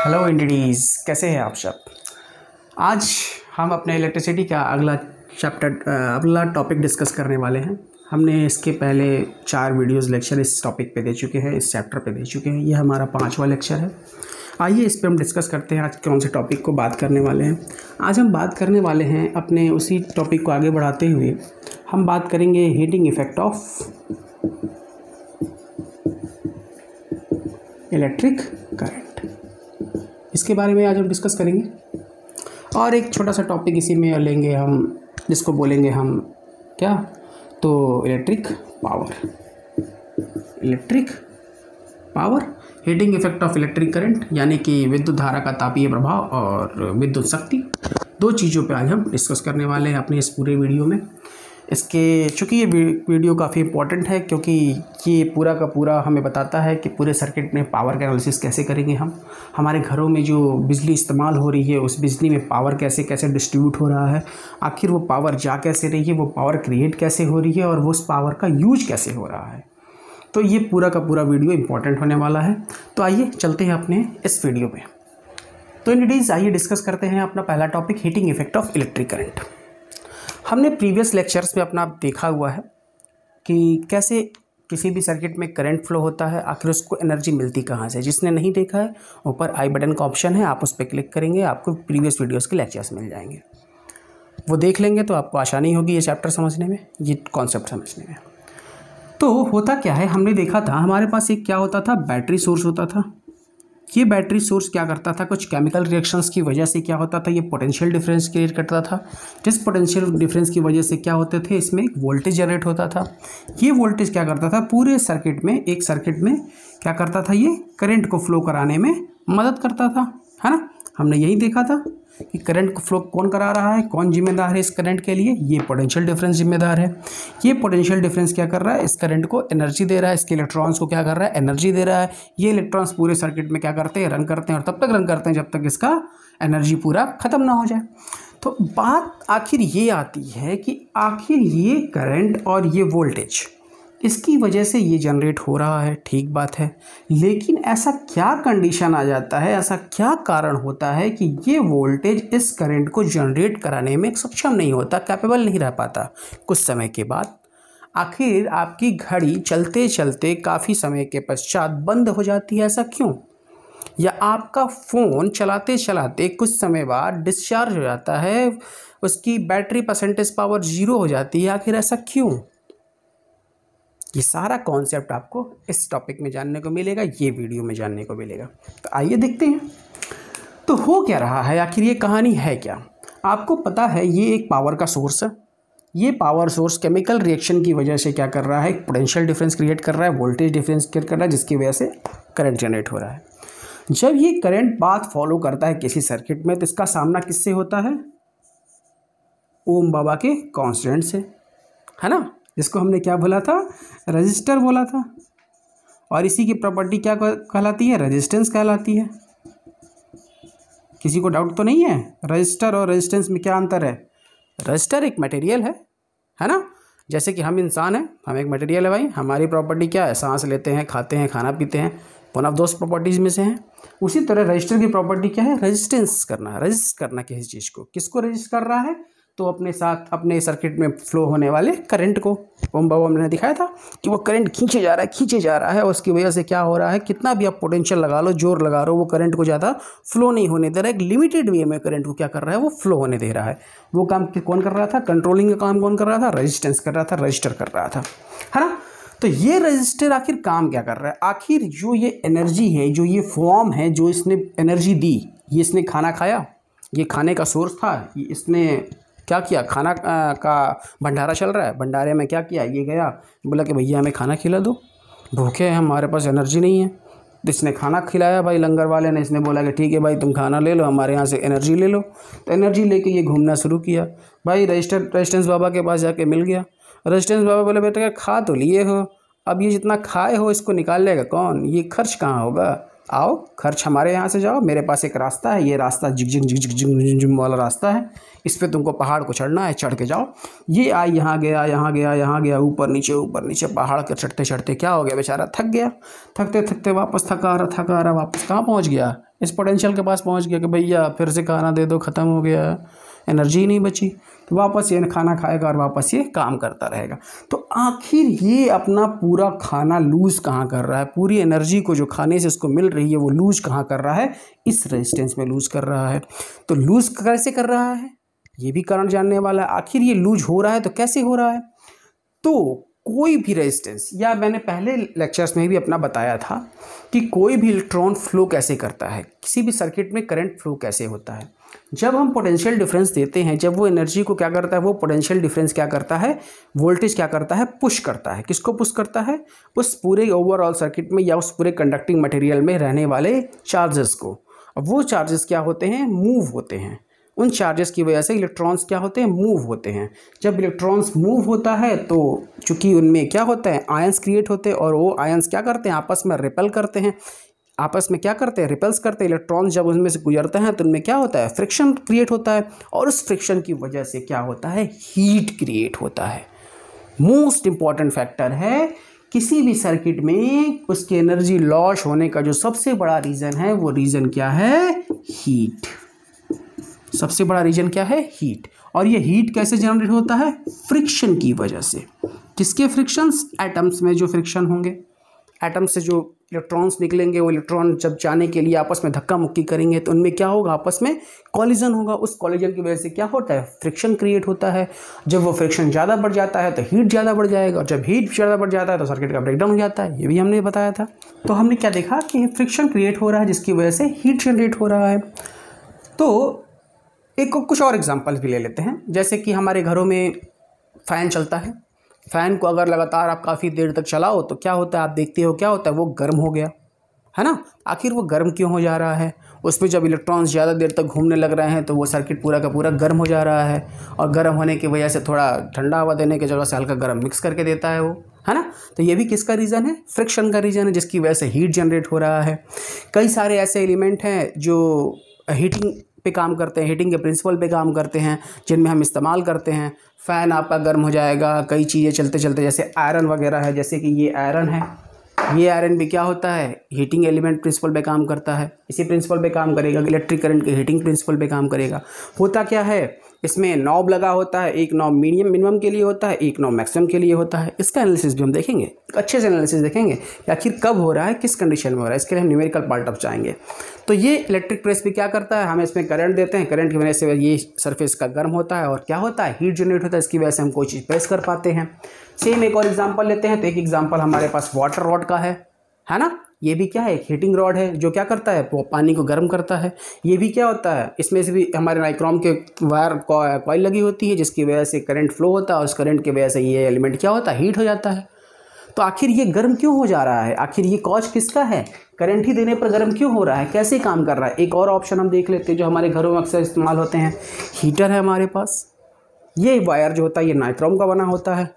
Hello इंडिडीज़, कैसे हैं आप सब। आज हम अपने इलेक्ट्रिसिटी का अगला टॉपिक डिस्कस करने वाले हैं। हमने इसके पहले 4 वीडियोस लेक्चर इस टॉपिक पे दे चुके हैं, इस चैप्टर पे दे चुके हैं। ये हमारा 5वां लेक्चर है। आइए इस पे हम डिस्कस करते हैं आज कौन से टॉपिक को बात करने वाले हैं। आज हम बात करने वाले हैं अपने उसी टॉपिक को आगे बढ़ाते हुए हम बात करेंगे heating effect of electric current. इसके बारे में आज हम डिस्कस करेंगे और एक छोटा सा टॉपिक इसी में लेंगे हम, जिसको बोलेंगे हम क्या, तो electric power, heating effect of electric current, यानी कि विद्युत धारा का तापीय प्रभाव और विद्युत शक्ति। 2 चीज़ों पे आज हम डिस्कस करने वाले हैं अपने इस पूरे वीडियो में। चूँकि ये वीडियो काफ़ी इंपॉर्टेंट है, क्योंकि ये पूरा का पूरा हमें बताता है कि पूरे सर्किट में पावर का एनालिसिस कैसे करेंगे हम। हमारे घरों में जो बिजली इस्तेमाल हो रही है, उस बिजली में पावर कैसे कैसे डिस्ट्रीब्यूट हो रहा है, आखिर वो पावर जा कैसे रही है, वो पावर क्रिएट कैसे हो रही है और वो उस पावर का यूज कैसे हो रहा है। तो ये पूरा का पूरा वीडियो इंपॉर्टेंट होने वाला है। तो आइए चलते हैं अपने इस वीडियो में। तो इंडिडीज़, आइए डिस्कस करते हैं अपना पहला topic, heating effect of electric current. हमने प्रीवियस लेक्चर्स में अपना देखा हुआ है कि कैसे किसी भी सर्किट में करंट फ्लो होता है, आखिर उसको एनर्जी मिलती कहाँ से। जिसने नहीं देखा है, ऊपर आई बटन का ऑप्शन है, आप उस पर क्लिक करेंगे, आपको प्रीवियस वीडियोस के लेक्चर्स मिल जाएंगे। वो देख लेंगे तो आपको आसानी होगी ये चैप्टर समझने में, ये कॉन्सेप्ट समझने में। तो होता क्या है, हमने देखा था हमारे पास एक क्या होता था, बैटरी सोर्स होता था। ये बैटरी सोर्स क्या करता था, कुछ केमिकल रिएक्शंस की वजह से क्या होता था, ये पोटेंशियल डिफरेंस क्रिएट करता था। जिस पोटेंशियल डिफरेंस की वजह से क्या होते थे, इसमें एक वोल्टेज जनरेट होता था। ये वोल्टेज क्या करता था, पूरे सर्किट में, एक सर्किट में क्या करता था, ये करंट को फ्लो कराने में मदद करता था, है ना। हमने यही देखा था कि करंट को फ्लो कौन करा रहा है, कौन जिम्मेदार है इस करंट के लिए, ये पोटेंशियल डिफरेंस जिम्मेदार है। ये पोटेंशियल डिफरेंस क्या कर रहा है, इस करंट को एनर्जी दे रहा है, इसके इलेक्ट्रॉन्स को क्या कर रहा है, एनर्जी दे रहा है। ये इलेक्ट्रॉन्स पूरे सर्किट में क्या करते हैं, रन करते हैं, और तब तक रन करते हैं जब तक इसका एनर्जी पूरा ख़त्म ना हो जाए। तो बात आखिर ये आती है कि आखिर ये करंट और ये वोल्टेज, इसकी वजह से ये जनरेट हो रहा है, ठीक बात है। लेकिन ऐसा क्या कंडीशन आ जाता है, ऐसा क्या कारण होता है कि ये वोल्टेज इस करंट को जनरेट कराने में सक्षम नहीं होता, कैपेबल नहीं रह पाता। कुछ समय के बाद आखिर आपकी घड़ी चलते चलते काफ़ी समय के पश्चात बंद हो जाती है, ऐसा क्यों? या आपका फ़ोन चलाते चलाते कुछ समय बाद डिस्चार्ज हो जाता है, उसकी बैटरी परसेंटेज पावर 0 हो जाती है, आखिर ऐसा क्यों? ये सारा कॉन्सेप्ट आपको इस टॉपिक में जानने को मिलेगा, ये वीडियो में जानने को मिलेगा। तो आइए देखते हैं तो हो क्या रहा है, आखिर ये कहानी है क्या। आपको पता है ये एक पावर का सोर्स है। ये पावर सोर्स केमिकल रिएक्शन की वजह से क्या कर रहा है, एक पोटेंशियल डिफरेंस क्रिएट कर रहा है, वोल्टेज डिफरेंस क्रिएट कर रहा है, जिसकी वजह से करंट जनरेट हो रहा है। जब ये करंट पाथ फॉलो करता है किसी सर्किट में, तो इसका सामना किससे होता है, ओम बाबा के कॉन्स्टेंट से, है ना, जिसको हमने क्या बोला था, रजिस्टर बोला था। और इसी की प्रॉपर्टी क्या कहलाती है, रेजिस्टेंस कहलाती है। किसी को डाउट तो नहीं है, रजिस्टर और रेजिस्टेंस में क्या अंतर है। रजिस्टर एक मटेरियल है ना, जैसे कि हम इंसान हैं, हम एक मटेरियल है भाई। हमारी प्रॉपर्टी क्या है, सांस लेते हैं, खाते हैं, खाना पीते हैं, वन ऑफ दोस्त प्रॉपर्टीज़ में से हैं। उसी तरह रजिस्टर की प्रॉपर्टी क्या है, रेजिस्टेंस करना, रजिस्ट करना किसी चीज़ को। किसको रजिस्ट कर रहा है, तो अपने साथ अपने सर्किट में फ्लो होने वाले करंट को। ओम बाबा हमने दिखाया था कि वो करंट खींचे जा रहा है, उसकी वजह से क्या हो रहा है, कितना भी आप पोटेंशियल लगा लो, जोर लगा लो, वो करंट को ज़्यादा फ्लो नहीं होने दे रहा है। एक लिमिटेड वे में करंट को क्या कर रहा है, वो फ्लो होने दे रहा है। वो काम कौन कर रहा था, कंट्रोलिंग का काम कौन कर रहा था, रजिस्टेंस कर रहा था, रजिस्टर कर रहा था, है ना। तो ये रजिस्टर आखिर काम क्या कर रहा है, आखिर जो ये एनर्जी है, जो ये फॉर्म है, जो इसने एनर्जी दी, ये इसने खाना खाया, ये खाने का सोर्स था, ये इसने क्या किया, खाना का भंडारा चल रहा है, भंडारे में क्या किया, ये गया बोला कि भैया हमें खाना खिला दो, भूखे हैं, हमारे पास एनर्जी नहीं है। तो इसने खाना खिलाया भाई, लंगर वाले ने, इसने बोला कि ठीक है भाई तुम खाना ले लो, हमारे यहाँ से एनर्जी ले लो। तो एनर्जी लेके ये घूमना शुरू किया भाई, रेजिस्टेंस बाबा के पास जाके मिल गया। रेजिस्टेंस बाबा बोले बेटा खा तो लिए हो, अब ये जितना खाए हो इसको निकाल लेगा कौन, ये खर्च कहाँ होगा, आओ खर्च हमारे यहाँ से जाओ, मेरे पास एक रास्ता है, ये रास्ता zig zig zig zig zig zig zig वाला रास्ता है, इस पर तुमको पहाड़ को चढ़ना है, चढ़ के जाओ। ये आई, यहाँ गया, यहाँ गया, यहाँ गया, ऊपर नीचे पहाड़ के चढ़ते चढ़ते क्या हो गया, बेचारा थक गया। थकते थकते वापस थका रहा वापस कहाँ पहुँच गया, इस पोटेंशियल के पास पहुंच गया कि भैया फिर से खाना दे दो, ख़त्म हो गया, एनर्जी नहीं बची, तो वापस ये खाना खाएगा और वापस ये काम करता रहेगा। तो आखिर ये अपना पूरा खाना लूज़ कहाँ कर रहा है, पूरी एनर्जी को जो खाने से उसको मिल रही है वो लूज़ कहाँ कर रहा है, इस रेजिस्टेंस में लूज़ कर रहा है। तो लूज़ कैसे कर रहा है ये भी कारण जानने वाला है। आखिर ये लूज हो रहा है तो कैसे हो रहा है, तो कोई भी रेजिस्टेंस, या मैंने पहले लेक्चर्स में भी अपना बताया था कि कोई भी इलेक्ट्रॉन फ्लो कैसे करता है, किसी भी सर्किट में करंट फ्लो कैसे होता है। जब हम पोटेंशियल डिफरेंस देते हैं, जब वो एनर्जी को क्या करता है, वो पोटेंशियल डिफरेंस क्या करता है, वोल्टेज क्या करता है, पुश करता है। किसको पुश करता है, उस पूरे ओवरऑल सर्किट में या उस पूरे कंडक्टिंग मटेरियल में रहने वाले चार्जेस को। अब वो चार्जेस क्या होते हैं, मूव होते हैं। उन चार्जेस की वजह से इलेक्ट्रॉन्स क्या होते हैं, मूव होते हैं। जब इलेक्ट्रॉन्स मूव होता है तो चूंकि उनमें क्या होता है, आयंस क्रिएट होते हैं, और वो आयंस क्या करते हैं, आपस में रिपेल करते हैं। आपस में क्या करते हैं, रिपल्स करते हैं। इलेक्ट्रॉन्स जब उनमें से गुजरते हैं तो उनमें क्या होता है, फ्रिक्शन क्रिएट होता है, और उस फ्रिक्शन की वजह से क्या होता है, हीट क्रिएट होता है। मोस्ट इंपॉर्टेंट फैक्टर है किसी भी सर्किट में उसकी एनर्जी लॉस होने का जो सबसे बड़ा रीज़न है, वो रीज़न क्या है, हीट। सबसे बड़ा रीजन क्या है, हीट। और ये हीट कैसे जनरेट होता है, फ्रिक्शन की वजह से। किसके फ्रिक्शंस, एटम्स में जो फ्रिक्शन होंगे, एटम से जो इलेक्ट्रॉन्स निकलेंगे, वो इलेक्ट्रॉन जब जाने के लिए आपस में धक्का मुक्की करेंगे तो उनमें क्या होगा, आपस में कॉलिजन होगा। उस कॉलिजन की वजह से क्या होता है, फ्रिक्शन क्रिएट होता है। जब वो फ्रिक्शन ज़्यादा बढ़ जाता है तो हीट ज़्यादा बढ़ जाएगा, और जब हीट ज़्यादा बढ़ जाता है तो सर्किट का ब्रेकडाउन हो जाता है। ये भी हमने बताया था। तो हमने क्या देखा कि फ्रिक्शन क्रिएट हो रहा है जिसकी वजह से हीट जनरेट हो रहा है। तो एक कुछ और एग्जांपल भी ले लेते हैं। जैसे कि हमारे घरों में फ़ैन चलता है। फ़ैन को अगर लगातार आप काफ़ी देर तक चलाओ तो क्या होता है, आप देखते हो क्या होता है, वो गर्म हो गया, है ना। आखिर वो गर्म क्यों हो जा रहा है, उसमें जब इलेक्ट्रॉन्स ज़्यादा देर तक घूमने लग रहे हैं तो वो सर्किट पूरा का पूरा गर्म हो जा रहा है, और गर्म होने की वजह से थोड़ा ठंडा हवा देने की जगह से हल्का गर्म मिक्स करके देता है वो, है ना। तो ये भी किसका रीज़न है, फ्रिक्शन का रीज़न है, जिसकी वजह से हीट जनरेट हो रहा है। कई सारे ऐसे एलिमेंट हैं जो हीटिंग पे काम करते हैं, हीटिंग के प्रिंसिपल पे काम करते हैं, जिनमें हम इस्तेमाल करते हैं। फ़ैन आपका गर्म हो जाएगा, कई चीज़ें चलते चलते, जैसे आयरन वगैरह है। जैसे कि ये आयरन है, ये आयरन भी क्या होता है, हीटिंग एलिमेंट प्रिंसिपल पे काम करता है। इसी प्रिंसिपल पे काम करेगा, इलेक्ट्रिक करंट के हीटिंग प्रिंसिपल पे काम करेगा। होता क्या है, इसमें नॉब लगा होता है, एक नॉब मिनिमम के लिए होता है, एक नॉब मैक्सिमम के लिए होता है। इसका एनालिसिस भी हम देखेंगे, अच्छे से एनालिसिस देखेंगे कि आखिर कब हो रहा है, किस कंडीशन में हो रहा है। इसके लिए हम न्यूमेरिकल पार्ट ऑफ जाएंगे। तो ये इलेक्ट्रिक प्रेस भी क्या करता है, हम इसमें करंट देते हैं, करंट की वजह से ये सरफेस का गर्म होता है, और क्या होता है, हीट जनरेट होता है। इसकी वजह से हम कोई चीज़ प्रेस कर पाते हैं। सेम एक और एग्जाम्पल लेते हैं। तो एक एग्जाम्पल हमारे पास वाटर रॉड का है ना। ये भी क्या है, एक हीटिंग रॉड है, जो क्या करता है, वो पानी को गर्म करता है। ये भी क्या होता है, इसमें से भी हमारे नाइक्रोम के वायर कॉइल लगी होती है, जिसकी वजह से करंट फ्लो होता है, और उस करंट की वजह से ये एलिमेंट क्या होता है, हीट हो जाता है। तो आखिर ये गर्म क्यों हो जा रहा है, आखिर ये कॉज किसका है, करंट ही देने पर गर्म क्यों हो रहा है, कैसे काम कर रहा है। एक और ऑप्शन हम देख लेते हैं जो हमारे घरों में अक्सर इस्तेमाल होते हैं। हीटर है हमारे पास, ये वायर जो होता है ये नाइक्रोम का बना होता है।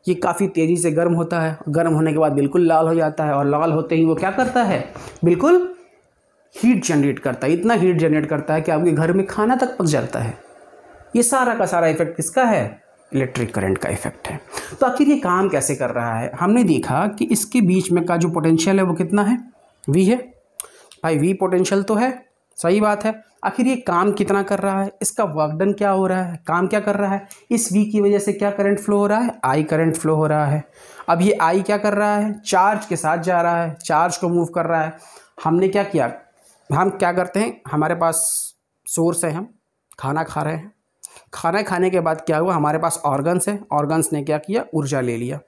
ये काफ़ी तेज़ी से गर्म होता है, गर्म होने के बाद बिल्कुल लाल हो जाता है, और लाल होते ही वो क्या करता है, बिल्कुल हीट जनरेट करता है। इतना हीट जनरेट करता है कि आपके घर में खाना तक पक जाता है। ये सारा का सारा इफेक्ट किसका है, इलेक्ट्रिक करंट का इफेक्ट है। तो आखिर ये काम कैसे कर रहा है, हमने देखा कि इसके बीच में का जो पोटेंशियल है वो कितना है, वी है। भाई वी पोटेंशियल तो है, सही बात है। आखिर ये काम कितना कर रहा है, इसका वर्क डन क्या हो रहा है, काम क्या कर रहा है। इस वी की वजह से क्या करंट फ्लो हो रहा है, आई करंट फ्लो हो रहा है। अब ये आई क्या कर रहा है, चार्ज के साथ जा रहा है, चार्ज को मूव कर रहा है। हमने क्या किया, हम क्या करते हैं, हमारे पास सोर्स है, हम खाना खा रहे हैं, खाना खाने के बाद क्या हुआ, हमारे पास ऑर्गन्स है, ऑर्गन्स ने क्या किया, ऊर्जा ले लिया,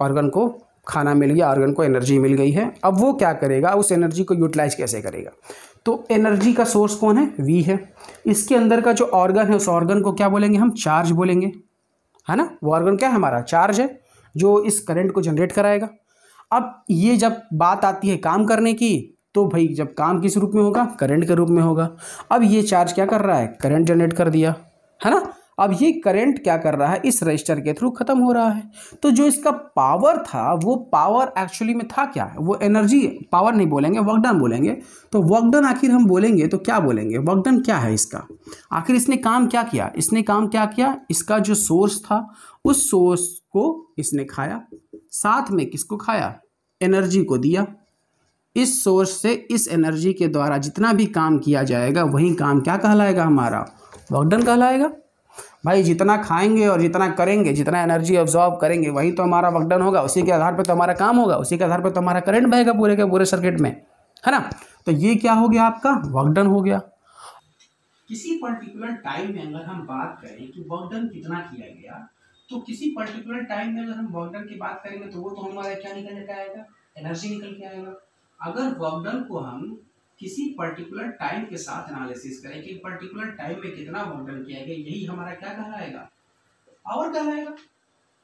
ऑर्गन को खाना मिल गया, ऑर्गन को एनर्जी मिल गई है। अब वो क्या करेगा, उस एनर्जी को यूटिलाइज कैसे करेगा। तो एनर्जी का सोर्स कौन है, वी है। इसके अंदर का जो ऑर्गन है, उस ऑर्गन को क्या बोलेंगे, हम चार्ज बोलेंगे, है ना। वो ऑर्गन क्या है, हमारा चार्ज है, जो इस करंट को जनरेट कराएगा। अब ये जब बात आती है काम करने की, तो भाई जब काम किस रूप में होगा, करंट के रूप में होगा। अब ये चार्ज क्या कर रहा है, करंट जनरेट कर दिया, है ना। अब ये करंट क्या कर रहा है, इस रजिस्टर के थ्रू खत्म हो रहा है। तो जो इसका पावर था, वो पावर एक्चुअली में था क्या, वो एनर्जी, पावर नहीं बोलेंगे, वर्क डन बोलेंगे। तो वर्क डन आखिर हम बोलेंगे तो क्या बोलेंगे, वर्क डन क्या है इसका, आखिर इसने काम क्या किया, इसने काम क्या किया, इसका जो सोर्स था उस सोर्स को इसने खाया, साथ में किसको खाया, एनर्जी को दिया, इस सोर्स से इस एनर्जी के द्वारा जितना भी काम किया जाएगा वही काम क्या कहलाएगा, हमारा वर्क डन कहलाएगा। भाई जितना खाएंगे और जितना करेंगे, जितना एनर्जी ऑब्जॉर्व करेंगे वही तो हमारा वर्क डन होगा, उसी के आधार पर तो हमारा काम होगा, उसी के आधार पर तो हमारा करंट बहेगा पूरे के पूरे सर्किट में, है ना। तो ये क्या हो गया, आपका वर्क डन हो गया। किसी पर्टिकुलर टाइम में अगर हम बात करें कि वर्क डन कितना किया गया, तो किसी पर्टिकुलर टाइम में अगर हम वर्क डन की बात करेंगे तो वो तो हमारा क्या निकल के आएगा, एनर्जी निकल के आएगा। अगर वर्क डन को हम किसी पर्टिकुलर टाइम के साथ एनालिसिस करें कि पर्टिकुलर टाइम में कितना वर्क डन किया गया, यही हमारा क्या कहलाएगा, पावर कहलाएगा।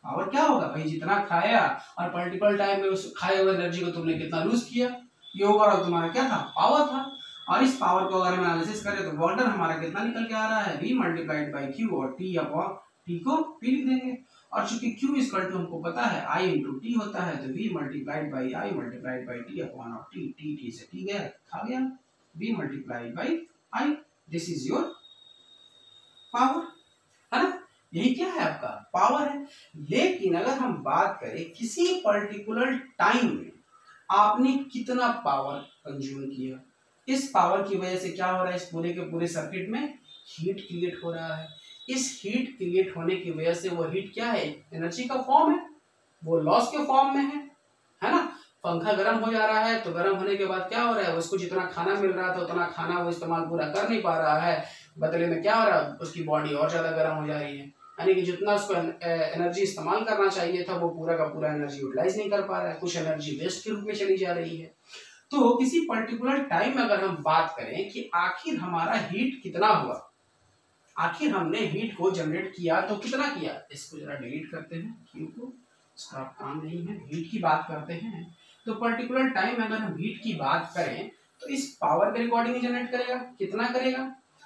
पावर क्या होगा भाई, जितना खाया और पर्टिकुलर टाइम में उस खाए हुए एनर्जी को तुमने कितना लूज किया, ये ओवरऑल तुम्हारा क्या था, पावर था। और इस पावर को अगर हम एनालिसिस करें तो वर्क डन हमारा कितना निकल के आ रहा है, V मल्टीप्लाइड बाई Q, और T अपॉन T को P लिख देंगे। और चूंकि Q इक्वल टू हमको पता है I इंटू T होता है, तो V multiplied by I multiplied by T upon T, T से T गया, खा गया, V multiplied by I, this is your power, है ना। यही क्या है, आपका पावर है। लेकिन अगर हम बात करें किसी पर्टिकुलर टाइम में आपने कितना पावर कंज्यूम किया, इस पावर की वजह से क्या हो रहा है, इस पूरे के पूरे सर्किट में हीट क्रिएट हो रहा है। इस हीट क्रिएट होने की वजह से वो हीट क्या है, एनर्जी का फॉर्म है, वो लॉस के फॉर्म में है ना। पंखा गर्म हो जा रहा है तो गर्म होने के बाद क्या हो रहा है, उसको जितना खाना मिल रहा था उतना खाना वो इस्तेमाल पूरा कर नहीं पा रहा है, बदले में क्या हो रहा है, उसकी बॉडी और ज्यादा गर्म हो जा रही है, यानी कि जितना उसको एनर्जी इस्तेमाल करना चाहिए था वो पूरा का पूरा एनर्जी यूटिलाइज नहीं कर पा रहा है, कुछ एनर्जी वेस्ट के रूप में चली जा रही है। तो किसी पर्टिकुलर टाइम में अगर हम बात करें कि आखिर हमारा हीट कितना हुआ, आखिर हमने हीट को जनरेट किया तो कितना किया, इसको जरा डिलीट करते हैं, क्यों को इसका काम नहीं है, हीट की बात करते हैं। तो पर्टिकुलर टाइम में अगर हम हीट की बात करें तो इस पावर के रिकॉर्डिंग जनरेट करेगा, कितना करेगा।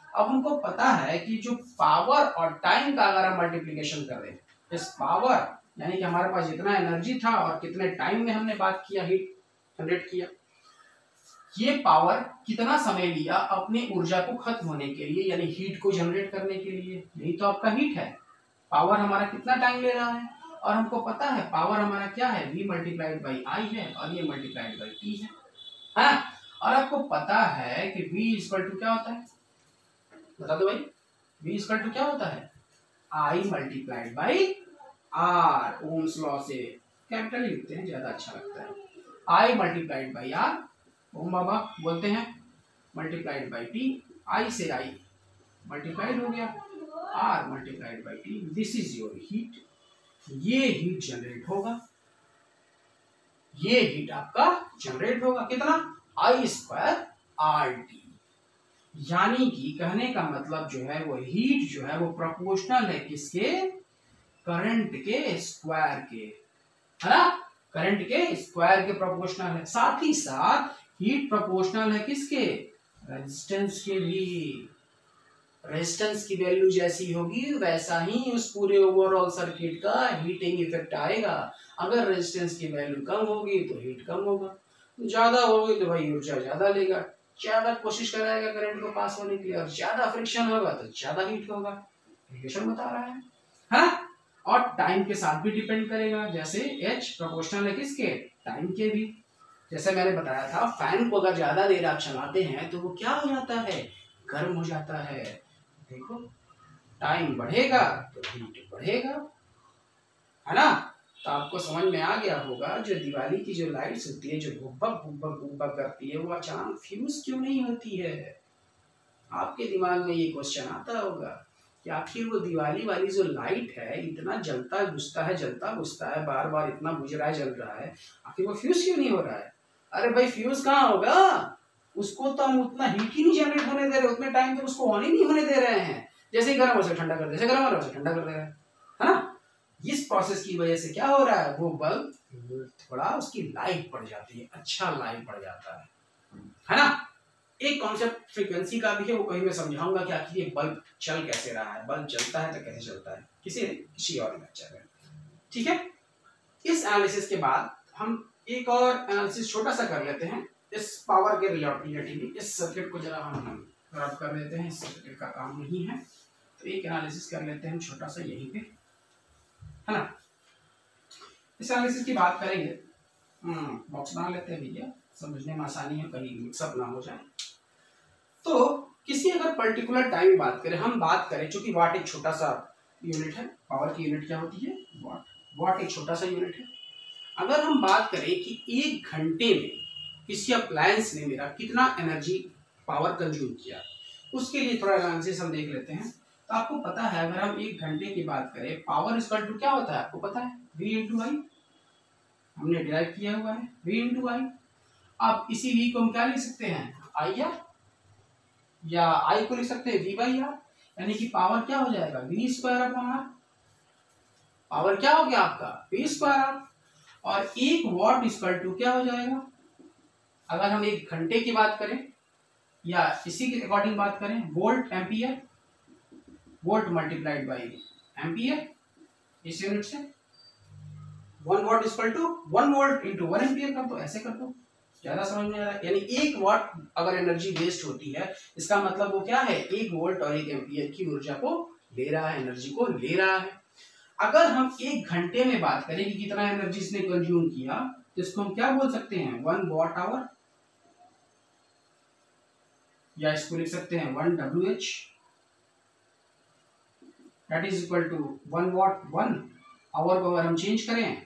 अब हमको पता है कि जो पावर और टाइम का अगर हम मल्टीप्लीकेशन कर दें, इस पावर यानी कि हमारे पास जितना एनर्जी था और कितने टाइम में हमने बात किया, हीट जनरेट किया, ये पावर कितना समय लिया अपनी ऊर्जा को खत्म होने के लिए, यानी हीट को जनरेट करने के लिए, यही तो आपका हीट है। पावर हमारा कितना टाइम ले रहा है, और हमको पता है पावर हमारा क्या है, V मल्टीप्लाइड बाई I है, और ये मल्टीप्लाइड बाई T है, हाँ? और आपको पता है कि V इक्वल टू क्या होता है, बता दो भाई, V इक्वल टू क्या होता है, I multiplied by R, Ohm's law से कैपिटल लिखते हैं, ज्यादा अच्छा लगता है, I मल्टीप्लाइड बाई R, ओम बाबा बोलते हैं, मल्टीप्लाइड बाई T, I से I मल्टीप्लाइड हो गया, R multiplied by T, this is your heat. ये हीट जनरेट होगा, ये हीट आपका जनरेट होगा, कितना, I स्क्वायर RT, यानी कि कहने का मतलब जो है वो हीट जो है वो प्रोपोर्शनल है किसके, करंट के स्क्वायर के, है ना, करंट के स्क्वायर के प्रोपोर्शनल है। साथ ही साथ हीट प्रोपोर्शनल है किसके, रेजिस्टेंस के भी। रेजिस्टेंस की वैल्यू जैसी होगी वैसा ही उस पूरे ओवरऑल सर्किट का हीटिंग इफेक्ट आएगा। अगर रेजिस्टेंस की वैल्यू कम होगी तो हीट कम होगा, ज्यादा होगी तो भाई ऊर्जा ज्यादा लेगा, ज्यादा कोशिश कराएगा करंट को पास होने के लिए, और ज्यादा फ्रिक्शन होगा तो ज्यादा हीट होगा, रिलेशन बता रहा है, हाँ? और टाइम के साथ भी डिपेंड करेगा, जैसे H प्रोपोर्शनल है किसके, टाइम के भी। जैसे मैंने बताया था फैन को अगर ज्यादा देर आप चलाते हैं तो वो क्या हो जाता है, गर्म हो जाता है। देखो टाइम बढ़ेगा तो हीट बढ़ेगा, है ना। तो आपको समझ में आ गया होगा जो दिवाली की जो लाइट्स होती है जो भुब्बक भुब्बक भुब्बक करती है वो अचानक फ्यूज क्यों नहीं होती है। आपके दिमाग में ये क्वेश्चन आता होगा कि आखिर वो दिवाली वाली जो लाइट है इतना जलता घुसता है, जलता घुसता है, बार बार इतना बुझ रहा है, जल रहा है, आखिर वो फ्यूज क्यों नहीं हो रहा है। अरे भाई फ्यूज कहाँ होगा, उसको तो हम उतना हीट ही नहीं जनरेट होने दे रहे, उतने टाइम तक उसको ऑन ही नहीं होने दे रहे हैं, जैसे ही गर्म हो से ठंडा कर दे, जैसे गर्म हो रहा है ठंडा कर दे रहे हैं, है ना। इस प्रोसेस की वजह से क्या हो रहा है, वो बल्ब थोड़ा उसकी लाइफ बढ़ जाती है, अच्छा लाइफ बढ़ जाता है ना। एक कॉन्सेप्ट फ्रीक्वेंसी का भी है, वो कहीं मैं समझाऊंगा कि आखिर ये बल्ब चल कैसे रहा है, बल्ब जलता है तो कैसे चलता है, किसी और लेक्चर में, ठीक है। इस एनालिसिस के बाद हम एक और एनालिसिस छोटा सा कर लेते हैं इस पावर के रिलेटिव, इस सर्किट को जरा हम रब कर लेते हैं, इस सर्किट का काम नहीं है, तो एक एनालिसिस कर लेते हैं छोटा सा यहीं पे, है ना। इस एनालिसिस की बात करेंगे बॉक्स बना लेते हैं भैया, समझने में आसानी है, कहीं मिक्सअप ना हो जाए। तो किसी अगर पर्टिकुलर टाइम बात करें, हम बात करें, चूंकि वाट एक छोटा सा यूनिट है, पावर की यूनिट क्या होती है, वाट। वाट एक छोटा सा यूनिट है। अगर हम बात करें कि 1 घंटे में किसी अप्लायंस ने मेरा कितना एनर्जी पावर कंज्यूम किया, उसके लिए थोड़ा एनालिसिस हम देख लेते हैं। तो आपको पता है, अगर हम 1 घंटे की बात करें, पावर इक्वल टू क्या होता है, आपको पता है, V इंटू आई, हमने डिराइव किया हुआ है, V इंटू आई। अब इसी V को हम क्या लिख सकते हैं, आई आर, या आई को लिख सकते हैं V बाई आर, यानी कि पावर क्या हो जाएगा, V square upon R. Power क्या हो गया आपका, V स्क्वायर आर। और 1 वॉट इक्वल टू क्या हो जाएगा, अगर हम 1 घंटे की बात करें या इसी के अकॉर्डिंग बात करें, volt ampere, volt multiplied by ampere, इस यूनिट से 1 watt equal to 1 volt into 1 ampere कर दो, ऐसे कर दो, ज्यादा समझ में आ रहा है। यानी 1 वॉट अगर एनर्जी वेस्ट होती है, इसका मतलब वो क्या है, 1 वोल्ट और 1 एम्पियर की ऊर्जा को ले रहा है, एनर्जी को ले रहा है। अगर हम 1 घंटे में बात करें कि कितना एनर्जी इसने कंज्यूम किया, तो इसको हम क्या बोल सकते हैं, 1 वॉट आवर, या इसको लिख सकते हैं 1 WH, that is equal to 1 watt 1 hour को अगर हम चेंज करें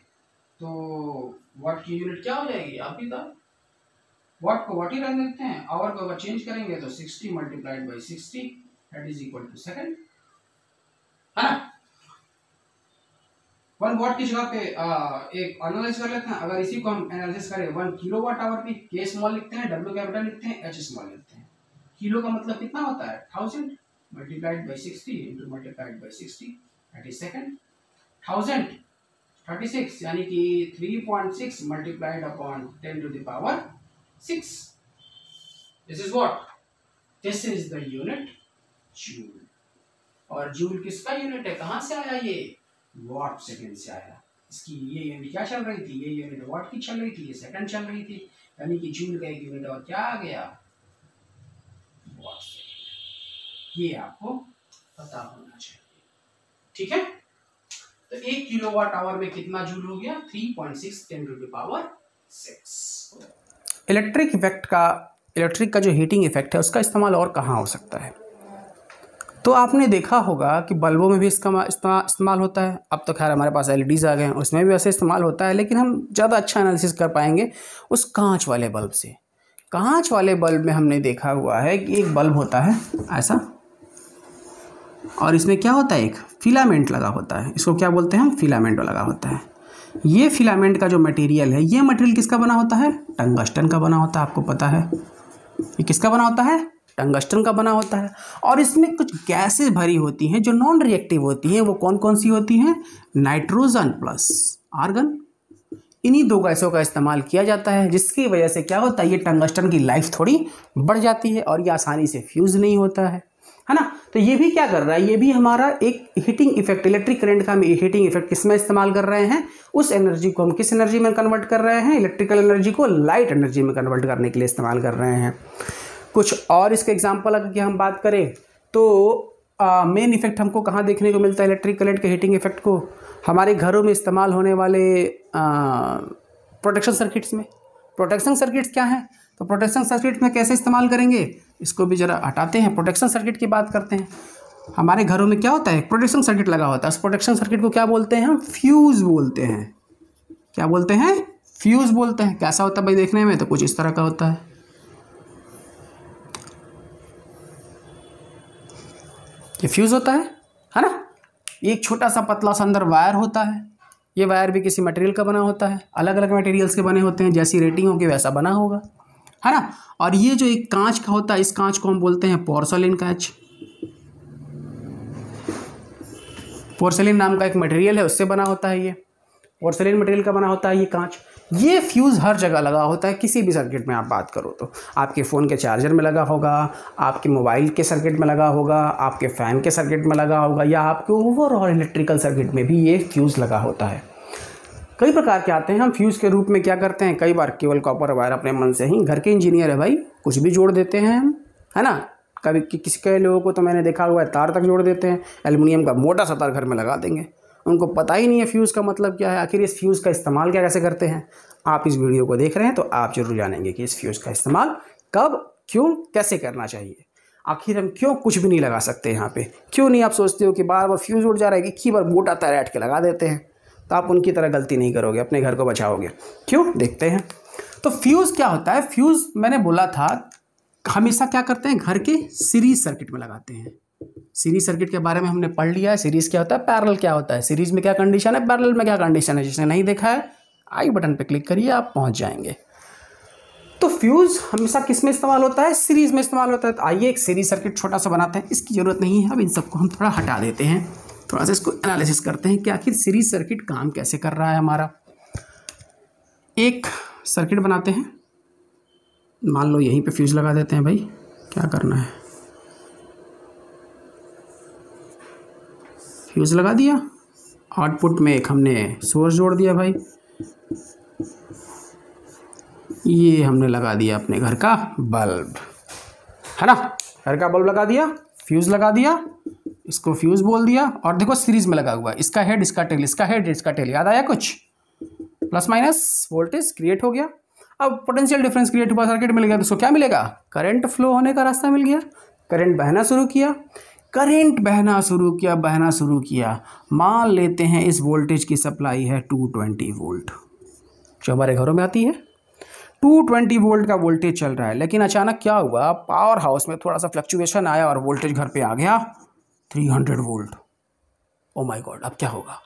तो वॉट की यूनिट क्या हो जाएगी, आप ही बताओ। वॉट को वॉट ही रख देते हैं, आवर को अगर चेंज करेंगे तो 60 multiplied by 60, that is equal to second, है ना। 1 वॉट की जगह पे एक एनालाइज कर लेते हैं। अगर इसी को हम एनालिसिस करें 1 किलोवाट आवर पे, के स्मॉल लिखते हैं, डब्ल्यू कैपिटल लिखते हैं, एच स्मॉल लिखते हैं। किलो का मतलब कितना होता है, 1000 multiplied by 60 into multiplied by 60, that is second. 1000 36, यानी कि 3.6 multiplied upon 10 to the power 6, this is what, this is the unit joule. और जूल किसका यूनिट है, कहां से आया ये, वॉट सेकंड से आया। इसकी ये यूनिट क्या चल रही थी, ये यूनिट वॉट की चल रही थी, ये सेकंड चल रही थी, यानी कि जूल का एक यूनिट और क्या आ गया, वॉट सेकंड। ये आपको पता होना चाहिए, ठीक है। तो 1 किलोवाट आवर में कितना जूल हो गया, 3.6 10 टू द पावर 6। इलेक्ट्रिक का जो हीटिंग इफेक्ट है, उसका इस्तेमाल और कहाँ हो सकता है। तो आपने देखा होगा कि बल्बों में भी इसका इस्तेमाल होता है। अब तो खैर हमारे पास LEDs आ गए हैं, उसमें भी वैसे इस्तेमाल होता है, लेकिन हम ज़्यादा अच्छा एनालिसिस कर पाएंगे उस कांच वाले बल्ब से। कांच वाले बल्ब में हमने देखा हुआ है कि एक बल्ब होता है ऐसा, और इसमें क्या होता है, एक फिलामेंट लगा होता है, इसको क्या बोलते हैं हम, फिलामेंट लगा होता है। ये फिलामेंट का जो मटेरियल है, ये मटेरियल किसका बना होता है, टंगस्टन का बना होता है। आपको पता है ये किसका बना होता है, टंगस्टन का बना होता है। और इसमें कुछ गैसें भरी होती हैं जो नॉन रिएक्टिव होती हैं। वो कौन कौन सी होती हैं, नाइट्रोजन प्लस आर्गन। इन्हीं 2 गैसों का इस्तेमाल किया जाता है, जिसकी वजह से क्या होता है, ये टंगस्टन की लाइफ थोड़ी बढ़ जाती है और ये आसानी से फ्यूज़ नहीं होता है ना। तो ये भी क्या कर रहा है, ये भी हमारा एक हीटिंग इफेक्ट, इलेक्ट्रिक करंट का हम हीटिंग इफेक्ट किस में इस्तेमाल कर रहे हैं, उस एनर्जी को हम किस एनर्जी में कन्वर्ट कर रहे हैं, इलेक्ट्रिकल एनर्जी को लाइट एनर्जी में कन्वर्ट करने के लिए इस्तेमाल कर रहे हैं। कुछ और इसके एग्जाम्पल अगर हम बात करें तो मेन इफेक्ट हमको कहाँ देखने को मिलता है, इलेक्ट्रिक करंट के हीटिंग इफेक्ट को हमारे घरों में इस्तेमाल होने वाले प्रोटेक्शन सर्किट्स में। प्रोटेक्शन सर्किट्स क्या हैं, तो प्रोटेक्शन सर्किट में कैसे इस्तेमाल करेंगे, इसको भी जरा हटाते हैं, प्रोटेक्शन सर्किट की बात करते हैं। हमारे घरों में क्या होता है, प्रोटेक्शन सर्किट लगा होता है। उस प्रोटेक्शन सर्किट को क्या बोलते हैं हम, फ्यूज़ बोलते हैं। क्या बोलते हैं, फ्यूज़ बोलते हैं। कैसा होता है भाई देखने में, तो कुछ इस तरह का होता है। ये फ्यूज़ होता है ना। एक छोटा सा पतला सा अंदर वायर होता है। ये वायर भी किसी मटेरियल का बना होता है, अलग अलग मटेरियल्स के बने होते हैं, जैसी रेटिंग होगी वैसा बना होगा, है ना। और ये जो एक कांच का होता है, इस कांच को हम बोलते हैं पोर्सलिन कांच। पोर्सलिन नाम का एक मटेरियल है, उससे बना होता है ये, पोर्सलिन मटेरियल का बना होता है ये कांच। ये फ्यूज़ हर जगह लगा होता है, किसी भी सर्किट में आप बात करो तो। आपके फ़ोन के चार्जर में लगा होगा, आपके मोबाइल के सर्किट में लगा होगा, आपके फ़ैन के सर्किट में लगा होगा, या आपके ओवरऑल इलेक्ट्रिकल सर्किट में भी ये फ्यूज़ लगा होता है। कई प्रकार के आते हैं। हम फ्यूज़ के रूप में क्या करते हैं, कई बार केवल कॉपर वायर अपने मन से ही, घर के इंजीनियर है भाई, कुछ भी जोड़ देते हैं हम, है ना। कभी किसी के लोगों को तो मैंने देखा हुआ है तार तक जोड़ देते हैं, एल्युमिनियम का मोटा सा तार घर में लगा देंगे उनको पता ही नहीं है फ्यूज़ का मतलब क्या है, आखिर इस फ्यूज़ का इस्तेमाल क्या कैसे करते हैं। आप इस वीडियो को देख रहे हैं तो आप जरूर जानेंगे कि इस फ्यूज़ का इस्तेमाल कब, क्यों, कैसे करना चाहिए। आखिर हम क्यों कुछ भी नहीं लगा सकते यहाँ पे, क्यों नहीं आप सोचते हो कि बार बार फ्यूज़ उड़ जा रहा है, कि बार बोट आता है ऐट के लगा देते हैं, तो आप उनकी तरह गलती नहीं करोगे, अपने घर को बचाओगे। क्यों, देखते हैं। तो फ्यूज़ क्या होता है, फ्यूज़ मैंने बोला था हमेशा क्या करते हैं, घर के सीरीज सर्किट में लगाते हैं। सीरीज सर्किट के बारे में हमने पढ़ लिया है, सीरीज क्या होता है, पैरेलल क्या होता है, सीरीज में क्या कंडीशन है, पैरेलल में क्या कंडीशन है। जिसने नहीं देखा है आई बटन पे क्लिक करिए, आप पहुंच जाएंगे। तो फ्यूज हमेशा किस में इस्तेमाल होता है, सीरीज में इस्तेमाल होता है। तो आइए एक सीरीज सर्किट छोटा सा बनाते हैं, इसकी जरूरत नहीं है, अब इन सबको हम थोड़ा हटा देते हैं, थोड़ा सा इसको एनालिसिस करते हैं कि आखिर सीरीज सर्किट काम कैसे कर रहा है हमारा। एक सर्किट बनाते हैं, मान लो यहीं पे फ्यूज लगा देते हैं। भाई क्या करना है, फ्यूज लगा दिया, आउटपुट में एक हमने सोर्स जोड़ दिया। भाई ये हमने लगा दिया अपने घर का बल्ब, है ना, घर का बल्ब लगा दिया, फ्यूज लगा दिया, इसको फ्यूज बोल दिया। और देखो सीरीज में लगा हुआ है, इसका हेड इसका टेल, इसका हेड इसका टेल, याद आया कुछ, प्लस माइनस वोल्टेज क्रिएट हो गया। अब पोटेंशियल डिफरेंस क्रिएट हुआ, सर्किट मिल गया, तो उसको क्या मिलेगा, करंट फ्लो होने का रास्ता मिल गया। करंट बहना शुरू किया, करंट बहना शुरू किया। मान लेते हैं इस वोल्टेज की सप्लाई है 220 वोल्ट, जो हमारे घरों में आती है। 220 वोल्ट का वोल्टेज चल रहा है, लेकिन अचानक क्या हुआ, पावर हाउस में थोड़ा सा फ्लक्चुएशन आया और वोल्टेज घर पे आ गया 300 वोल्ट। ओ माय गॉड, अब क्या होगा,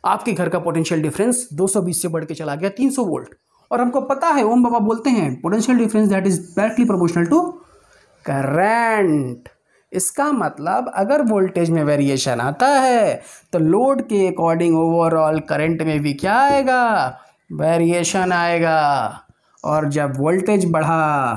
आपके घर का पोटेंशियल डिफरेंस 220 से बढ़ के चला गया 300 वोल्ट। और हमको पता है, ओम बाबा बोलते हैं potential difference that is directly proportional to current. इसका मतलब अगर वोल्टेज में वेरिएशन आता है तो लोड के अकॉर्डिंग ओवरऑल करंट में भी क्या आएगा, वेरिएशन आएगा। और जब वोल्टेज बढ़ा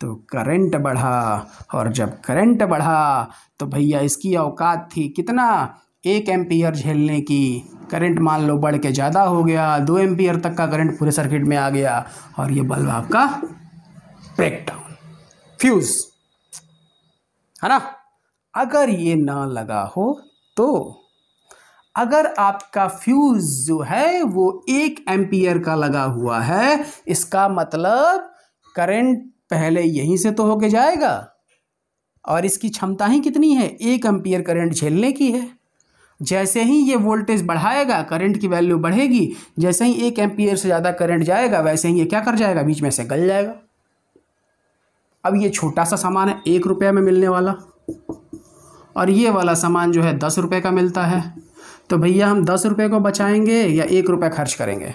तो करंट बढ़ा, और जब करंट बढ़ा तो भैया इसकी औकात थी कितना, 1 एम्पियर झेलने की। करंट मान लो बढ़ के ज़्यादा हो गया, 2 एम्पियर तक का करंट पूरे सर्किट में आ गया, और ये बल्ब आपका ब्रेकडाउन, फ्यूज, है ना। अगर ये ना लगा हो तो, अगर आपका फ्यूज जो है वो 1 एम्पियर का लगा हुआ है, इसका मतलब करंट पहले यहीं से तो होके जाएगा, और इसकी क्षमता ही कितनी है, 1 एम्पियर करंट झेलने की है। जैसे ही ये वोल्टेज बढ़ाएगा करंट की वैल्यू बढ़ेगी, जैसे ही 1 एम्पियर से ज़्यादा करंट जाएगा वैसे ही ये क्या कर जाएगा, बीच में से गल जाएगा। अब ये छोटा सा सामान है 1 रुपये में मिलने वाला, और ये वाला सामान जो है 10 रुपये का मिलता है। तो भैया हम 10 रुपये को बचाएंगे या 1 रुपये खर्च करेंगे।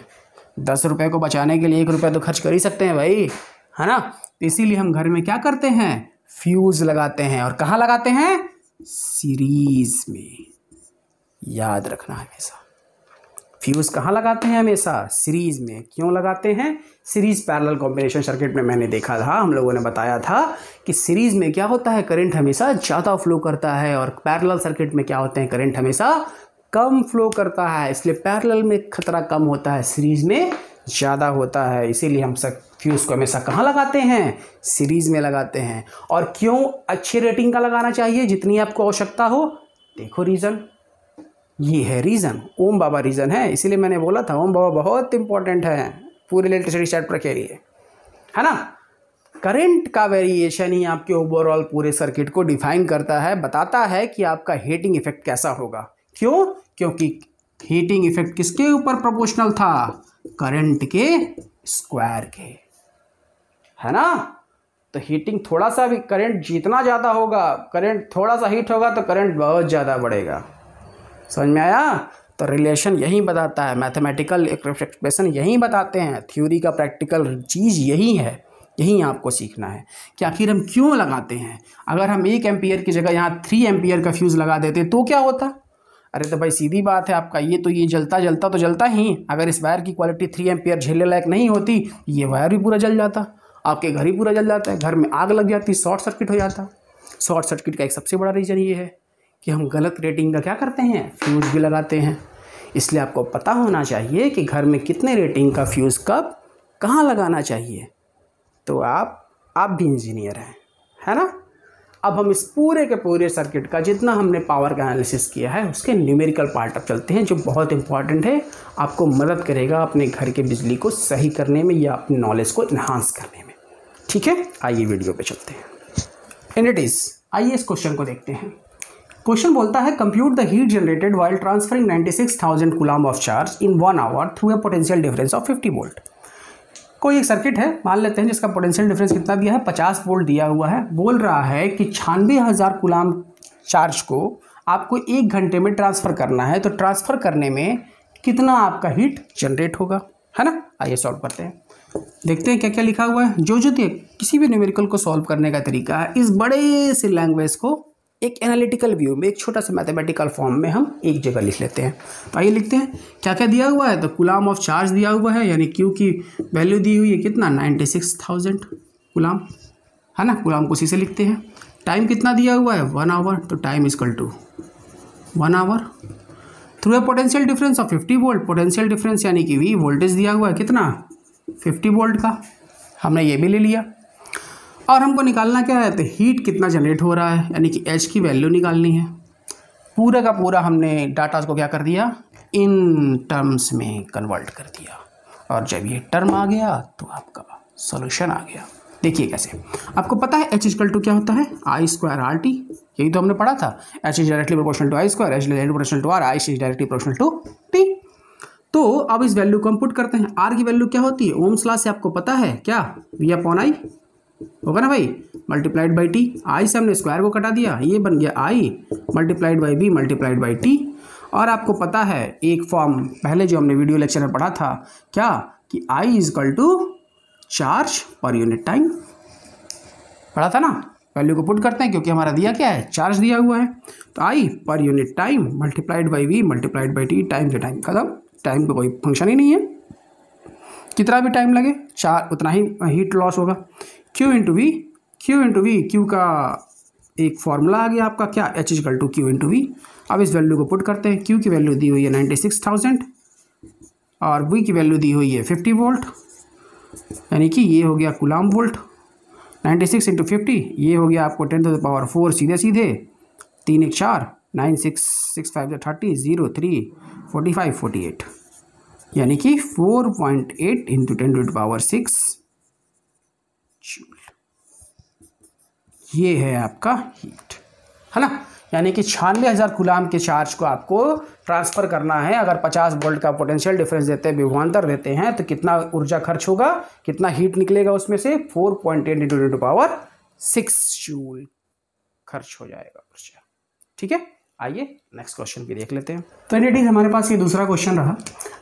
10 रुपये को बचाने के लिए 1 रुपये तो खर्च कर ही सकते हैं भाई, है ना। तो इसीलिए हम घर में क्या करते हैं, फ्यूज लगाते हैं। और कहाँ लगाते हैं, सीरीज में, याद रखना हमेशा। फ्यूज कहाँ लगाते हैं, हमेशा सीरीज में। क्यों लगाते हैं, सीरीज पैरेलल कॉम्बिनेशन सर्किट में मैंने देखा था, हम लोगों ने बताया था कि सीरीज में क्या होता है, करंट हमेशा ज़्यादा फ्लो करता है, और पैरेलल सर्किट में क्या होते हैं, करंट हमेशा कम फ्लो करता है। इसलिए पैरेलल में खतरा कम होता है, सीरीज में ज़्यादा होता है। इसीलिए हम सब फ्यूज़ को हमेशा कहाँ लगाते हैं, सीरीज में लगाते हैं। और क्यों अच्छी रेटिंग का लगाना चाहिए, जितनी आपको आवश्यकता हो। देखो रीज़न, ये है रीज़न, ओम बाबा रीज़न है। इसीलिए मैंने बोला था ओम बाबा बहुत इंपॉर्टेंट है पूरे इलेक्ट्रिसिटी चैप्टर के लिए, है ना। करंट का वेरिएशन ही आपके ओवरऑल पूरे सर्किट को डिफाइन करता है, बताता है कि आपका हीटिंग इफेक्ट कैसा होगा। क्यों, क्योंकि हीटिंग इफेक्ट किसके ऊपर प्रोपोर्शनल था, करंट के स्क्वायर के, है ना। तो हीटिंग थोड़ा सा भी, करंट जितना ज़्यादा होगा, करंट थोड़ा सा हीट होगा तो करंट बहुत ज़्यादा बढ़ेगा। समझ में आया। तो रिलेशन यही बताता है, मैथमेटिकल एक्सप्रेशन यही बताते हैं, थ्योरी का प्रैक्टिकल चीज़ यही है। यही आपको सीखना है कि आखिर हम क्यों लगाते हैं। अगर हम 1 एम्पियर की जगह यहाँ 3 एम्पियर का फ्यूज़ लगा देते तो क्या होता। अरे तो भाई सीधी बात है आपका, ये जलता तो जलता ही। अगर इस वायर की क्वालिटी 3 एम्पियर झेलने लायक नहीं होती, ये वायर भी पूरा जल जाता, आपके घर ही पूरा जल जाता है, घर में आग लग जाती, शॉर्ट सर्किट हो जाता। शॉर्ट सर्किट का एक सबसे बड़ा रीज़न ये है कि हम गलत रेटिंग का क्या करते हैं, फ्यूज़ भी लगाते हैं। इसलिए आपको पता होना चाहिए कि घर में कितने रेटिंग का फ्यूज़ कब कहाँ लगाना चाहिए। तो आप भी इंजीनियर हैं, है ना। अब हम इस पूरे के पूरे सर्किट का जितना हमने पावर का एनालिसिस किया है उसके न्यूमेरिकल पार्ट अब चलते हैं, जो बहुत इंपॉर्टेंट है, आपको मदद करेगा अपने घर के बिजली को सही करने में या अपनी नॉलेज को इन्हांस करने में। ठीक है, आइए वीडियो पे चलते हैं। एंड इट इज, आइए इस क्वेश्चन को देखते हैं। क्वेश्चन बोलता है compute the heat generated while transferring 96,000 coulomb of charge in 1 hour through a potential difference of 50 volt. कोई एक सर्किट है, मान लेते हैं, जिसका पोटेंशियल डिफरेंस कितना दिया है, 50 वोल्ट दिया हुआ है। बोल रहा है कि 96,000 कूलम चार्ज को आपको 1 घंटे में ट्रांसफ़र करना है, तो ट्रांसफ़र करने में कितना आपका हीट जनरेट होगा, है ना। आइए सॉल्व करते हैं, देखते हैं क्या क्या लिखा हुआ है। जो किसी भी न्यूमेरिकल को सॉल्व करने का तरीका है, इस बड़े से लैंग्वेज को एक एनालिटिकल व्यू में, एक छोटा सा मैथमेटिकल फॉर्म में हम एक जगह लिख लेते हैं। तो आइए लिखते हैं क्या क्या दिया हुआ है। तो कूलम ऑफ चार्ज दिया हुआ है, यानी क्यू की वैल्यू दी हुई है कितना, 96,000 कूलम, है ना। कूलम को उसी से लिखते हैं। टाइम कितना दिया हुआ है, 1 आवर, तो time equal to 1 hour through a potential difference of 50 volt. Potential difference यानी कि वी, वोल्टेज दिया हुआ है कितना, 50 वोल्ट का, हमने ये भी ले लिया। और हमको निकालना क्या है, तो हीट कितना जनरेट हो रहा है, यानी कि एच की वैल्यू निकालनी है। पूरा का पूरा हमने डाटा को क्या कर दिया, इन टर्म्स में कन्वर्ट कर दिया, और जब ये टर्म आ गया तो आपका सॉल्यूशन आ गया। देखिए कैसे, आपको पता है एच इक्वल टू क्या होता है, आई स्क्वायर आर टी, यही तो हमने पढ़ा था। H is directly proportional to I square, H is directly proportional to R, I is directly proportional to T. तो अब इस वैल्यू को हम पुट करते हैं। आर की वैल्यू क्या होती है, ओम्स लॉ से आपको पता है क्या, वी अपॉन आई होगा ना भाई, मल्टीप्लाइड बाई टी। आई से हमने स्क्वायर को कटा दिया, ये बन गया I multiplied by B multiplied by T. और आपको पता है एक फॉर्म पहले जो हमने वीडियो लेक्चर में पढ़ा था, क्या कि I is equal to charge per unit time, पढ़ा था ना। वैल्यू को पुट करते हैं क्योंकि हमारा दिया क्या है, चार्ज दिया हुआ है। तो I per unit time multiplied by V multiplied by T, time से टाइम खत्म, टाइम का कोई फंक्शन ही नहीं है, कितना भी टाइम लगे चार उतना ही हीट लॉस होगा। Q इंटू वी, क्यू का एक फॉर्मूला आ गया आपका क्या, H equal to Q into V. अब इस वैल्यू को पुट करते हैं। क्यू की वैल्यू दी हुई है 96,000 और वी की वैल्यू दी हुई है 50 वोल्ट, यानी कि ये हो गया कूलम वोल्ट। 96 इंटू 50, ये हो गया आपको 10 टू द पावर 4, सीधे सीधे 3 1 4, 9 6 6 5 30, 0 3 45 48, यानी कि 4.8 into 10 to the power 6 joule. ये है आपका हीट, है ना। यानी कि 96,000 कूलम के चार्ज को आपको ट्रांसफ़र करना है। अगर 50 वोल्ट का पोटेंशियल डिफरेंस देते हैं, विभवांतर देते हैं, तो कितना ऊर्जा खर्च होगा, कितना हीट निकलेगा उसमें से, 4.8 इंटू 10 टू पावर 6 जूल खर्च हो जाएगा ऊर्जा। ठीक है, आइए नेक्स्ट क्वेश्चन भी देख लेते हैं। तो इट इज हमारे पास ये दूसरा क्वेश्चन रहा।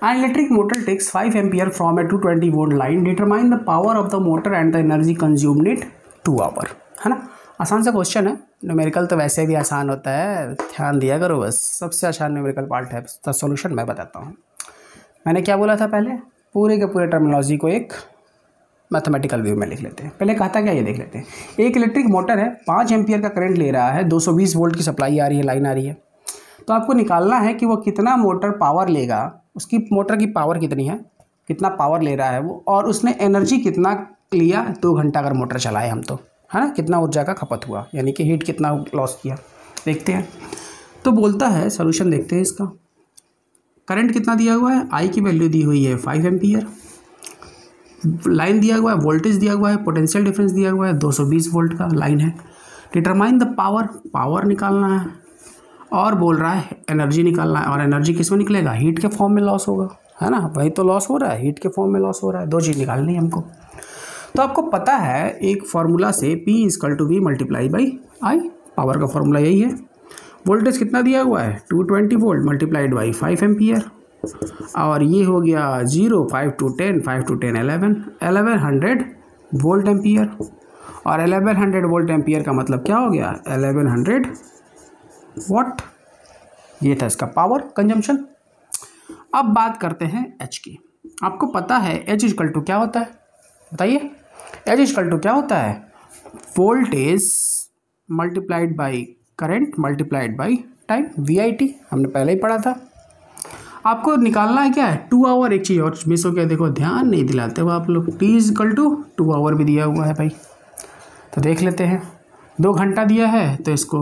An electric motor takes 5 ampere from a 220 volt line, determine the power of the motor and the energy consumed in 2 hour, है ना। आसान सा क्वेश्चन है, न्यूमेरिकल तो वैसे भी आसान होता है, ध्यान दिया करो बस, सबसे आसान न्यूमेरिकल पार्ट है। तो सॉल्यूशन मैं बताता हूँ। मैंने क्या बोला था, पहले पूरे के पूरे टर्मिनोलॉजी को एक मैथमेटिकल व्यू में लिख लेते हैं। पहले कहा था क्या, ये देख लेते हैं। एक इलेक्ट्रिक मोटर है, 5 एम्पियर का करंट ले रहा है, 220 वोल्ट की सप्लाई आ रही है, लाइन आ रही है। तो आपको निकालना है कि वो कितना मोटर पावर लेगा, उसकी मोटर की पावर कितनी है, कितना पावर ले रहा है वो, और उसने एनर्जी कितना लिया 2 घंटा अगर मोटर चलाए हम, तो है ना, कितना ऊर्जा का खपत हुआ, यानी कि हीट कितना लॉस किया, देखते हैं। तो बोलता है, सोल्यूशन देखते हैं इसका। करंट कितना दिया हुआ है, आई की वैल्यू दी हुई है 5 एम्पियर, लाइन दिया हुआ है, वोल्टेज दिया हुआ है, पोटेंशियल डिफरेंस दिया हुआ है 220 वोल्ट का लाइन है। डिटरमाइन द पावर, पावर निकालना है, और बोल रहा है एनर्जी निकालना है। और एनर्जी किस में निकलेगा, हीट के फॉर्म में लॉस होगा, है ना, वही तो लॉस हो रहा है, हीट के फॉर्म में लॉस हो रहा है। 2 चीज़ निकालनी है हमको। तो आपको पता है एक फार्मूला से P equal to V multiply by I, power का फार्मूला यही है। वोल्टेज कितना दिया हुआ है, 220 वोल्ट मल्टीप्लाइड बाई 5 एम्पियर, और ये हो गया 0 5 to 10 5 to 10 1100 वोल्ट एम्पियर। और 1100 वोल्ट एम्पियर का मतलब क्या हो गया, 1100 वाट। ये था इसका पावर कंजम्पशन। अब बात करते हैं एच की। आपको पता है एच इक्वल टू क्या होता है, बताइए। एच इक्वल टू क्या होता है, voltage multiplied by current multiplied by time, VIT, हमने पहले ही पढ़ा था। आपको निकालना है क्या है, 2 आवर। एक चीज़ और मिस हो गया, देखो ध्यान नहीं दिलाते हो आप लोग। T इक्वल टू 2 आवर भी दिया हुआ है भाई, तो देख लेते हैं। 2 घंटा दिया है तो इसको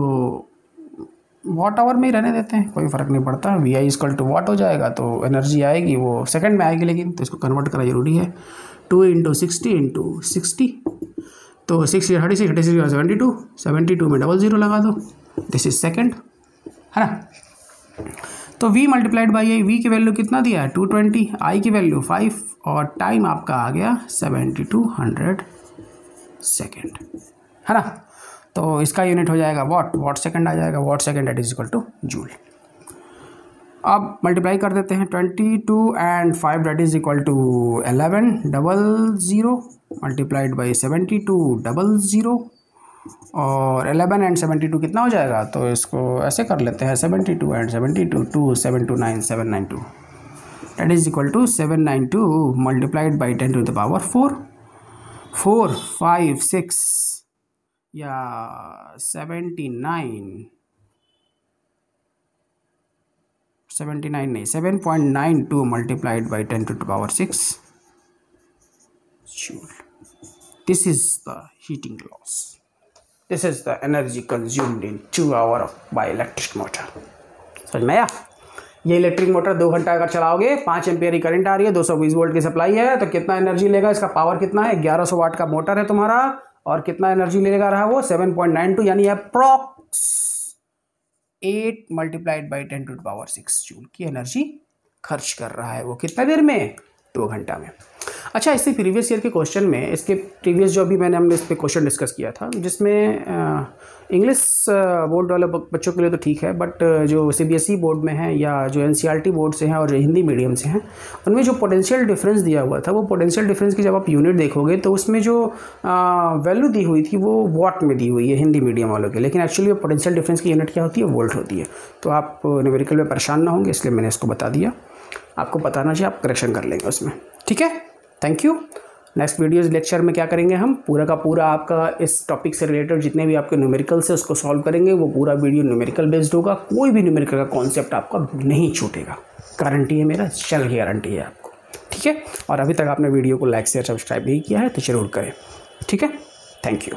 वॉट आवर में ही रहने देते हैं, कोई फ़र्क नहीं पड़ता। VI = वाट हो जाएगा तो एनर्जी आएगी वो सेकंड में आएगी, लेकिन तो इसको कन्वर्ट करना जरूरी है। 2 × 60 तो 6 × 36 36 72 72 में 00 लगा दो, दिस इज सेकंड, है ना। तो V × I, V की वैल्यू कितना दिया है 220, I की वैल्यू 5 और टाइम आपका आ गया 7200 सेकेंड, है ना। तो इसका यूनिट हो जाएगा वाट सेकंड आ जाएगा, वाट सेकंड = जूल। अब मल्टीप्लाई कर देते हैं 22 and 5 = 1100 मल्टीप्लाइड बाई 7200 और 11 and 72 कितना हो जाएगा, तो इसको ऐसे कर लेते हैं 72 and 72 272 792 = 792 मल्टीप्लाइड बाई 10⁴ 4 5 6 या 79 नहीं 7.92 multiplied by 10⁶ joule. This is the heating loss, this is the energy consumed in 2 hours by electric motor. समझ में आया? ये इलेक्ट्रिक मोटर 2 घंटा अगर चलाओगे, 5 एम्पियर की करंट आ रही है, 220 वोल्ट की सप्लाई है, तो कितना एनर्जी लेगा, इसका पावर कितना है 1100 वाट का मोटर है तुम्हारा, और कितना एनर्जी लेगा रहा वो 7.92 यानी अप्रॉक्स 8 मल्टीप्लाइड बाई 10⁶ जूल की एनर्जी खर्च कर रहा है वो, कितना देर में 2 घंटा में। अच्छा, इससे प्रीवियस ईयर के क्वेश्चन में, इसके प्रीवियस जो अभी हमने इस पर क्वेश्चन डिस्कस किया था, जिसमें इंग्लिश बोर्ड वाले बच्चों के लिए तो ठीक है, बट जो CBSE बोर्ड में है या जो NCERT बोर्ड से हैं और जो हिंदी मीडियम से हैं, उनमें जो पोटेंशियल डिफरेंस दिया हुआ था, वो पोटेंशियल डिफरेंस की जब आप यूनिट देखोगे तो उसमें जो वैल्यू दी हुई थी वो वॉट में दी हुई है हिंदी मीडियम वालों के, लेकिन एक्चुअली वो पोटेंशियल डिफरेंस की यूनिट क्या होती है, वोल्ट होती है। तो आप न्यूमेरिकल में परेशान ना होंगे, इसलिए मैंने इसको बता दिया। आपको बताना चाहिए, आप करेक्शन कर लेंगे उसमें, ठीक है। Thank you. Next videos lecture में क्या करेंगे, हम पूरा का पूरा आपका इस टॉपिक से रिलेटेड जितने भी आपके न्यूमेरिकल्स है उसको सॉल्व करेंगे। वो पूरा वीडियो न्यूमेरिकल बेस्ड होगा, कोई भी न्यूमेरिकल का कॉन्सेप्ट आपका नहीं छूटेगा, गारंटी है, मेरा चैनल की गारंटी है आपको, ठीक है। और अभी तक आपने वीडियो को लाइक शेयर सब्सक्राइब नहीं किया है तो ज़रूर करें, ठीक है। Thank you.